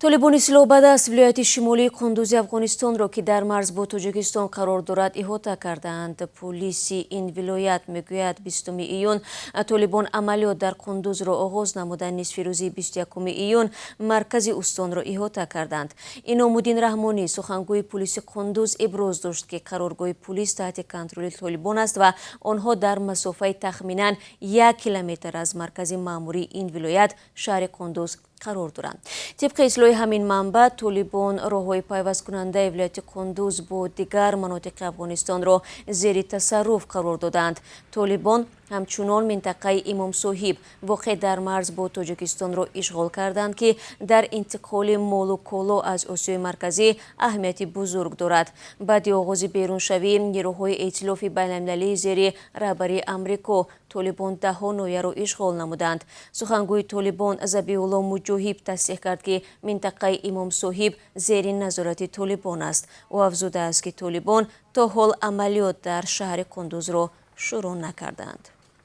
Толибони силоҳбада аз вилояти шимолии Қундузи Афғонистонро ки дар марз бо Тоҷикистон қарор дорад иҳота кардаанд. Полиси ин вилоят мегӯяд 20 июн Толибон амалиёт дар Қундузро оғоз намуданд. нисфи рӯзи 21 июн маркази устонро иҳота карданд. Иномуддин Раҳмонӣ, сухангӯи полиси Қундуз, иброз дошт ки қароргоҳи полис таҳти контроли Толибон аст ва онҳо дар масофаи тахминан 1 километр аз маркази маъмурии ин вилоят шаҳри Қундуз қарор доранд. тибқи ислоҳи ҳамин манба, Толибон роҳҳои пайвасткунандаи вилояти Қундуз бо дигар манотиқи Афғонистонро зери тасарруф қарор доданд. Толибон ҳамчунон минтақаи Имомсоҳиб воқеъ дар марз бо Тоҷикистонро ишғол карданд ки дар интиқоли молу коло аз Осиёи марказӣ аҳамияти бузург дорад. баъди оғози беруншавӣ нирӯҳои эътилофи байналмилалии зери раҳбарии Амрико Толибон даҳҳо ноҳияро ишғол намуданд. сухангӯи Толибон Забиҳуллоҳ Муҷоҳиб тасдиқ кард ки минтақаи Имомсоҳиб зери назорати Толибон аст. ӯ афзудааст ки Толибон то ҳол амалиёт дар шаҳри Қундузро шурӯъ накарданд.